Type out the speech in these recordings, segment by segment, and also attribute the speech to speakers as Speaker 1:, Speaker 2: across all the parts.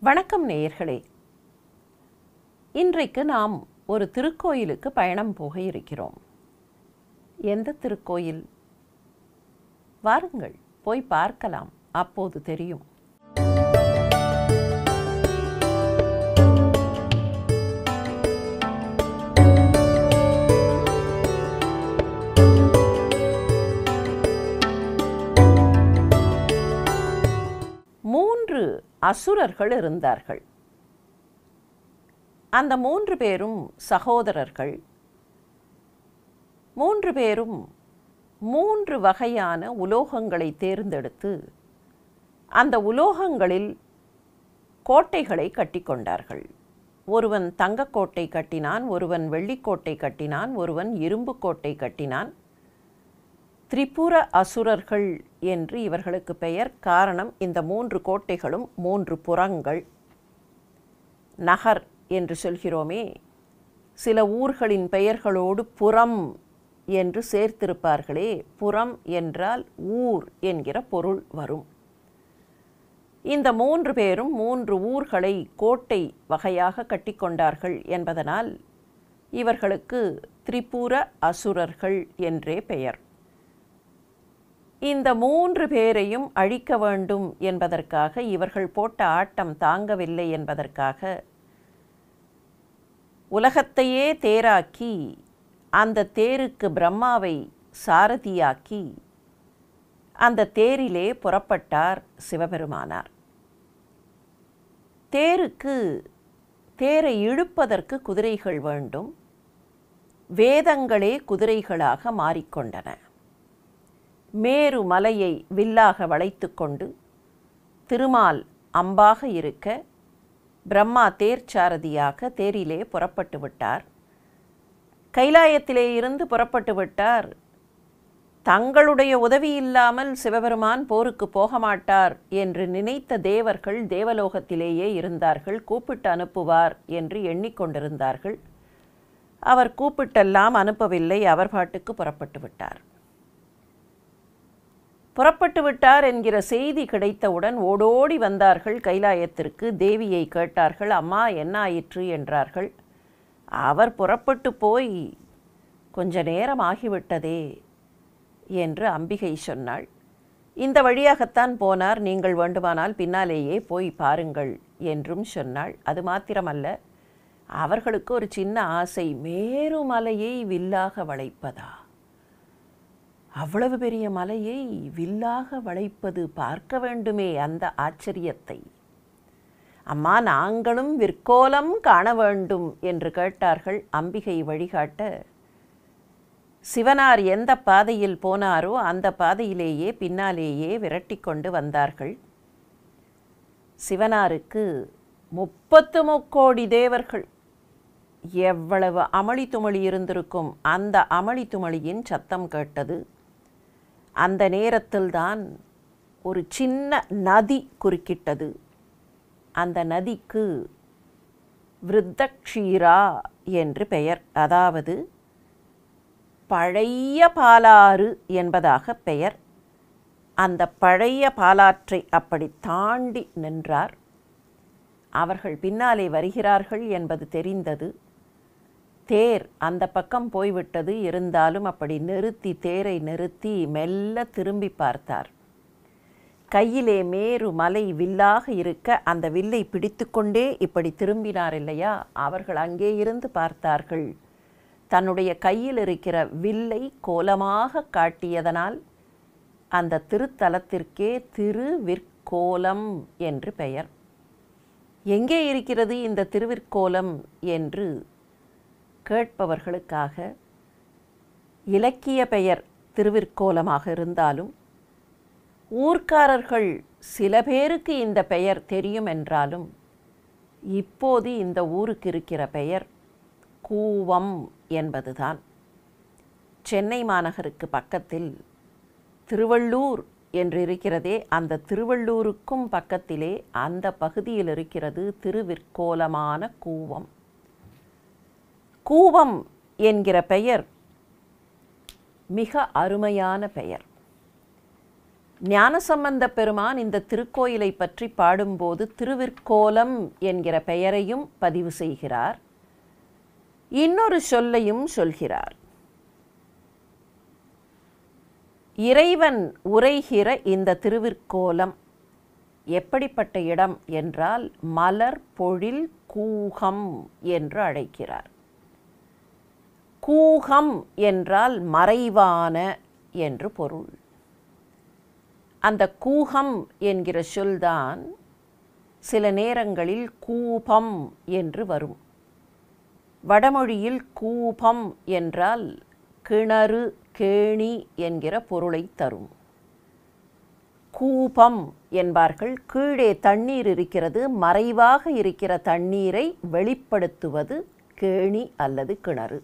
Speaker 1: வணக்கம் நேயர்களே. இன்றைக்கு நாம் ஒரு திருக்கோயிலுக்கு பயணம் போக இருக்கிறோம். எந்த திருக்கோயில்? வாருங்கள், போய் பார்க்கலாம், அப்போது தெரியும். மூன்று அசுரர்கள் இருந்தார்கள். அந்த 3 பேரும் சகோதரர்கள். 3 பேரும் 3 வகையான உலோகங்களை தேர்ந்தெடுத்து அந்த உலோகங்களில் கோட்டைகளை கட்டிக்கொண்டார்கள். ஒருவன் தங்கக்கோட்டை கட்டினான், ஒருவன் வெள்ளிக்கோட்டை கட்டினான், ஒருவன் இரும்பு கோட்டை கட்டினான். திரிபுர அசுரர்கள் என்று இவர்களுக்கு பெயர். காரணம், இந்த 3 கோட்டைகளும் 3 புறங்கள். நகர் என்று சொல்கிறோமே, சில ஊர்களின் பெயர்களோடு புறம் என்று சேர்த்திருப்பார்களே, புறம் என்றால் ஊர் என்கிற பொருள் வரும். இந்த 3 பேரும் 3 ஊர்களை கோட்டை வகையாக கட்டிக்கொண்டார்கள் என்பதனால் இவர்களுக்கு திரிபுர அசுரர்கள் என்றே பெயர். இந்த 3 பேரையும் அழிக்க வேண்டும் என்பதற்காக, இவர்கள் போட்ட ஆட்டம் தாங்கவில்லை என்பதற்காக, உலகத்தையே தேராக்கி அந்த தேருக்கு பிரம்மாவை சாரதியாக்கி அந்த தேரிலே புறப்பட்டார் சிவபெருமானார். தேரை இழுப்பதற்கு குதிரைகள் வேண்டும். வேதங்களே குதிரைகளாக மாறிக்கொண்டன. மேரு மலையை வில்லாக வளைத்து கொண்டு திருமால் அம்பாக இருக்க, பிரம்மா தேர்ச்சாரதியாக தேரிலே புறப்பட்டு விட்டார். கைலாயத்திலே இருந்து புறப்பட்டு விட்டார். தங்களுடைய உதவி இல்லாமல் சிவபெருமான் போருக்கு போக மாட்டார் என்று நினைத்த தேவர்கள் தேவலோகத்திலேயே இருந்தார்கள். கூப்பிட்டு அனுப்புவார் என்று எண்ணிக்கொண்டிருந்தார்கள். அவர் கூப்பிட்டெல்லாம் அனுப்பவில்லை. அவர் பாட்டுக்கு புறப்பட்டு விட்டார். புறப்பட்டு விட்டார் என்கிற செய்தி கிடைத்தவுடன் ஓடோடி வந்தார்கள் கைலாயத்திற்கு. தேவியை கேட்டார்கள். அம்மா, என்ன ஆயிற்று என்றார்கள். அவர் புறப்பட்டு போய் கொஞ்ச நேரம் ஆகிவிட்டதே என்று அம்பிகை சொன்னாள். இந்த வழியாகத்தான் போனார், நீங்கள் வேண்டுமானால் பின்னாலேயே போய் பாருங்கள் என்றும் சொன்னாள். அது மாத்திரமல்ல, அவர்களுக்கு ஒரு சின்ன ஆசை. மேருமலையை வில்லாக வளைப்பதா? அவ்வளவு பெரிய மலையை வில்லாக வளைப்பது பார்க்க வேண்டுமே அந்த ஆச்சரியத்தை. அம்மா, நாங்களும் விற்கோலம் காண வேண்டும் என்று கேட்டார்கள். அம்பிகை வழிகாட்ட, சிவனார் எந்த பாதையில் போனாரோ அந்த பாதையிலேயே பின்னாலேயே விரட்டி கொண்டு வந்தார்கள். சிவனாருக்கு 30 முக்கோடி தேவர்கள். எவ்வளவு அமளி துமளி இருந்திருக்கும்! அந்த அமளி துமளியின் சத்தம் கேட்டது. அந்த நேரத்தில்தான் ஒரு சின்ன நதி குறுக்கிட்டது. அந்த நதிக்கு விருத்தக்ஷீரா என்று பெயர். அதாவது பழைய பாலாறு என்பதாக பெயர். அந்த பழைய பாலாற்றை அப்படி தாண்டி நின்றார். அவர்கள் பின்னாலே வருகிறார்கள் என்பது தெரிந்தது. தேர் அந்த பக்கம் போய்விட்டது. இருந்தாலும் அப்படி நிறுத்தி, தேரை நிறுத்தி மெல்ல திரும்பி பார்த்தார். கையிலே மேரு மலை வில்லாக இருக்க அந்த வில்லை பிடித்து கொண்டே இப்படி திரும்பினார் இல்லையா? அவர்கள் அங்கே இருந்து பார்த்தார்கள். தன்னுடைய கையில் இருக்கிற வில்லை கோலமாக காட்டியதனால் அந்த திருத்தலத்திற்கே திருவிற்கோலம் என்று பெயர். எங்கே இருக்கிறது இந்த திருவிற்கோலம் என்று கேட்பவர்களுக்காக இலக்கிய பெயர் திருவிற்கோலமாக இருந்தாலும், ஊர்க்காரர்கள் சில பேருக்கு இந்த பெயர் தெரியும் என்றாலும், இப்போது இந்த ஊருக்கு இருக்கிற பெயர் கூவம் என்பதுதான். சென்னை மாநகருக்கு பக்கத்தில் திருவள்ளூர் என்று இருக்கிறதே, அந்த திருவள்ளூருக்கும் பக்கத்திலே அந்த பகுதியில் இருக்கிறது திருவிற்கோலமான கூவம். கூவம் என்கிற பெயர் மிக அருமையான பெயர். ஞானசம்பந்த பெருமான் இந்த திருக்கோயிலை பற்றி பாடும்போது திருவிற்கோலம் என்கிற பெயரையும் பதிவு செய்கிறார். இன்னொரு சொல்லையும் சொல்கிறார். இறைவன் உரைகிற இந்த திருவிற்கோலம் எப்படிப்பட்ட இடம் என்றால் மலர் பொழில் கூகம் என்று அழைக்கிறார். கூகம் என்றால் மறைவான என்று பொருள். அந்த கூகம் என்கிற சொல்தான் சில நேரங்களில் கூபம் என்று வரும். வடமொழியில் கூபம் என்றால் கிணறு, கேணி என்கிற பொருளை தரும். கூபம் என்பார்கள். கீழே தண்ணீர் இருக்கிறது, மறைவாக இருக்கிற தண்ணீரை வெளிப்படுத்துவது கேணி அல்லது கிணறு.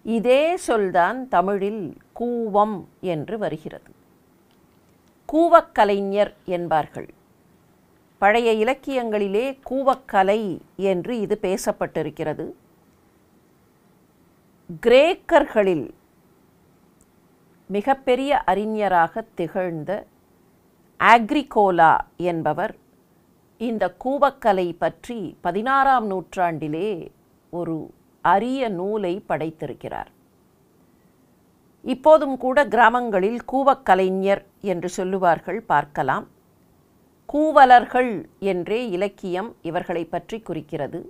Speaker 1: இதே சொல்தான் தமிழில் கூவம் என்று வருகிறது. கூவக்கலைஞர் என்பார்கள். பழைய இலக்கியங்களிலே கூவக்கலை என்று இது பேசப்பட்டிருக்கிறது. கிரேக்கர்களில் மிகப்பெரிய அறிஞராக திகழ்ந்த ஆக்ரிகோலா என்பவர் இந்த கூவக்கலை பற்றி 16ஆம் நூற்றாண்டிலே ஒரு அரிய நூலை படைத்திருக்கிறார். இப்போதும் கூட கிராமங்களில் கூவக்கலைஞர் என்று சொல்லுவார்கள், பார்க்கலாம். கூவலர்கள் என்றே இலக்கியம் இவர்களை பற்றி குறிக்கிறது.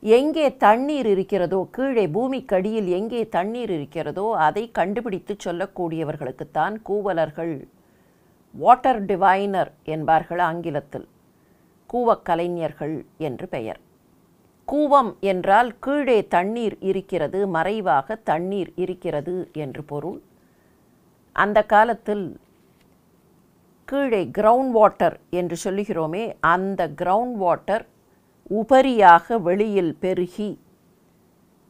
Speaker 1: எங்கே தண்ணீர் இருக்கிறதோ, கீழே பூமிக்கடியில் எங்கே தண்ணீர் இருக்கிறதோ அதை கண்டுபிடித்து சொல்லக்கூடியவர்களுக்குத்தான் கூவலர்கள், வாட்டர் டிவைனர் என்பார்கள் ஆங்கிலத்தில். கூவக்கலைஞர்கள் என்று பெயர். கூவம் என்றால் கீழே தண்ணீர் இருக்கிறது, மறைவாக தண்ணீர் இருக்கிறது என்று பொருள். அந்த காலத்தில் கீழே கிரவுண்ட் வாட்டர் என்று சொல்லுகிறோமே, அந்த கிரவுண்ட் வாட்டர் உபரியாக வெளியில் பெருகி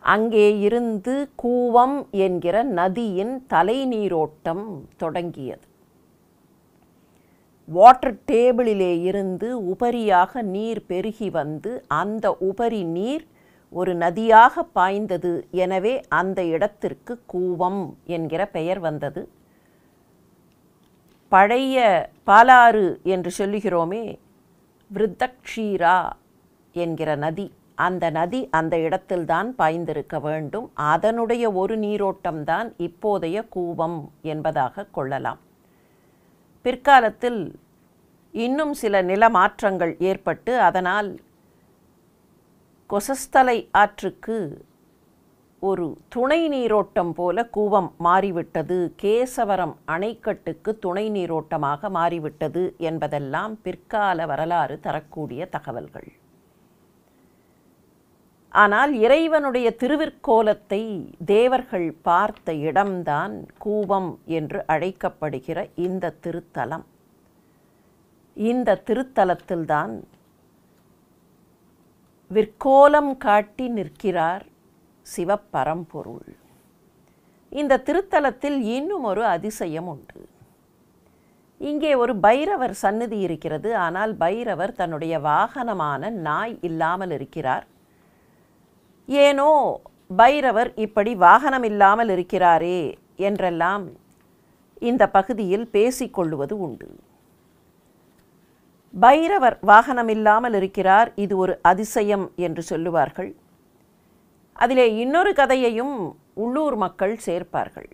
Speaker 1: அங்கே இருந்து கூவம் என்கிற நதியின் தலைநீரோட்டம் தொடங்கியது. வாட்டர் டேபிளிலே இருந்து உபரியாக நீர் பெருகி வந்து அந்த உபரி நீர் ஒரு நதியாக பாய்ந்தது. எனவே அந்த இடத்திற்கு கூவம் என்கிற பெயர் வந்தது. பழைய பாலாறு என்று சொல்லுகிறோமே, விருத்தக்ஷீரா என்கிற நதி, அந்த நதி அந்த இடத்தில்தான் பாய்ந்திருக்க வேண்டும். அதனுடைய ஒரு நீரோட்டம்தான் இப்போதைய கூவம் என்பதாக கொள்ளலாம். பிற்காலத்தில் இன்னும் சில நிலமாற்றங்கள் ஏற்பட்டு அதனால் கொசஸ்தலை ஆற்றுக்கு ஒரு துணை நீரோட்டம் போல கூவம் மாறிவிட்டது, கேசவரம் அணைக்கட்டுக்கு துணை நீரோட்டமாக மாறிவிட்டது என்பதெல்லாம் பிற்கால வரலாறு தரக்கூடிய தகவல்கள். ஆனால் இறைவனுடைய திருவிற்கோலத்தை தேவர்கள் பார்த்த இடம்தான் கூவம் என்று அழைக்கப்படுகிற இந்த திருத்தலம். இந்த திருத்தலத்தில்தான் விற்கோலம் காட்டி நிற்கிறார் சிவபரம்பொருள். இந்த திருத்தலத்தில் இன்னும் ஒரு அதிசயம் உண்டு. இங்கே ஒரு பைரவர் சந்நிதி இருக்கிறது. ஆனால் பைரவர் தன்னுடைய வாகனமான நாய் இல்லாமல் இருக்கிறார். ஏனோ பைரவர் இப்படி வாகனம் இல்லாமல் இருக்கிறாரே என்றெல்லாம் இந்த பகுதியில் பேசிக்கொள்வது உண்டு. பைரவர் வாகனம் இல்லாமல் இருக்கிறார், இது ஒரு அதிசயம் என்று சொல்லுவார்கள். அதிலே இன்னொரு கதையையும் உள்ளூர் மக்கள் சேர்ப்பார்கள்.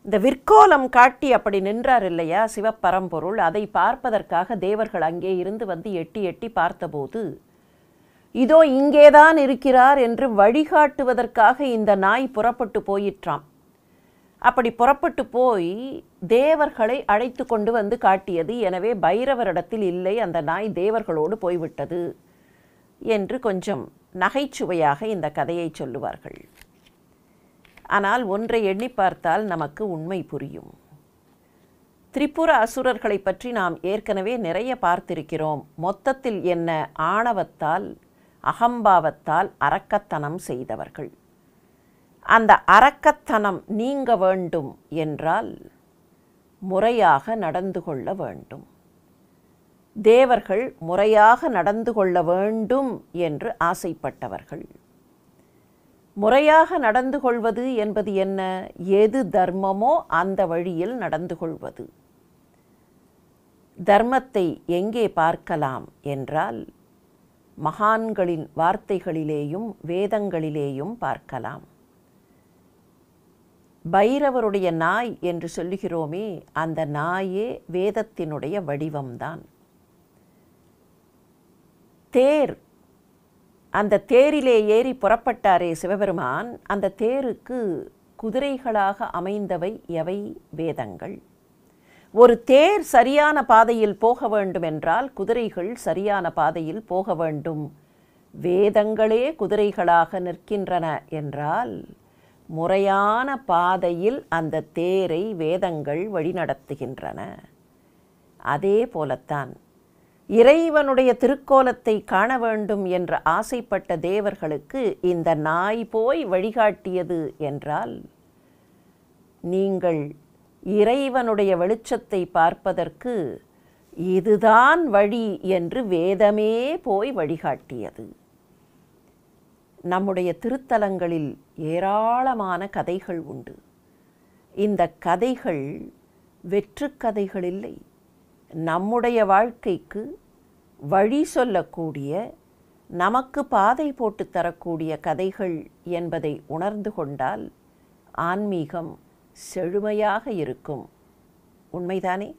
Speaker 1: இந்த விற்கோலம் காட்டி அப்படி நின்றார் இல்லையா சிவபரம்பொருள், அதை பார்ப்பதற்காக தேவர்கள் அங்கே இருந்து வந்து எட்டி எட்டி பார்த்தபோது, இதோ இங்கேதான் இருக்கிறார் என்று வழிகாட்டுவதற்காக இந்த நாய் புறப்பட்டு போயிற்றாம். அப்படி புறப்பட்டு போய் தேவர்களை அழைத்து கொண்டு வந்து காட்டியது. எனவே பைரவரிடத்தில் இல்லை, அந்த நாய் தேவர்களோடு போய்விட்டது என்று கொஞ்சம் நகைச்சுவையாக இந்த கதையை சொல்லுவார்கள். ஆனால் ஒன்றை எண்ணி பார்த்தால் நமக்கு உண்மை புரியும். திரிபுர அசுரர்களை பற்றி நாம் ஏற்கனவே நிறைய பார்த்திருக்கிறோம். மொத்தத்தில் என்ன, ஆணவத்தால் அகம்பாவத்தால் அரக்கத்தனம் செய்தவர்கள். அந்த அரக்கத்தனம் நீங்க வேண்டும் என்றால் முறையாக நடந்து கொள்ள வேண்டும். தேவர்கள் முறையாக நடந்து கொள்ள வேண்டும் என்று ஆசைப்பட்டவர்கள். முறையாக நடந்து கொள்வது என்பது என்ன? எது தர்மமோ அந்த வழியில் நடந்து கொள்வது. தர்மத்தை எங்கே பார்க்கலாம் என்றால் மகான்களின் வார்த்தைகளிலேயும் வேதங்களிலேயும் பார்க்கலாம். பைரவருடைய நாய் என்று சொல்லுகிறோமே, அந்த நாயே வேதத்தினுடைய வடிவம்தான். தேர், அந்த தேரிலே ஏறி புறப்பட்டாரே சிவபெருமான், அந்த தேருக்கு குதிரைகளாக அமைந்தவை எவை? வேதங்கள். ஒரு தேர் சரியான பாதையில் போக வேண்டும் என்றால் குதிரைகள் சரியான பாதையில் போக வேண்டும். வேதங்களே குதிரைகளாக நிற்கின்றன என்றால் முறையான பாதையில் அந்த தேரை வேதங்கள் வழிநடத்துகின்றன. அதே போலத்தான் இறைவனுடைய திருக்கோலத்தை காண வேண்டும் என்று ஆசைப்பட்ட தேவர்களுக்கு இந்த நாய் போய் வழிகாட்டியது என்றால், நீங்கள் இறைவனுடைய வெளிச்சத்தை பார்ப்பதற்கு இதுதான் வழி என்று வேதமே போய் வழிகாட்டியது. நம்முடைய திருத்தலங்களில் ஏராளமான கதைகள் உண்டு. இந்த கதைகள் வெற்றுக்கதைகள் இல்லை. நம்முடைய வாழ்க்கைக்கு வழி சொல்லக்கூடிய, நமக்கு பாதை போட்டு தரக்கூடிய கதைகள் என்பதை உணர்ந்து கொண்டால் ஆன்மீகம் செழுமையாக இருக்கும். உண்மைதானே?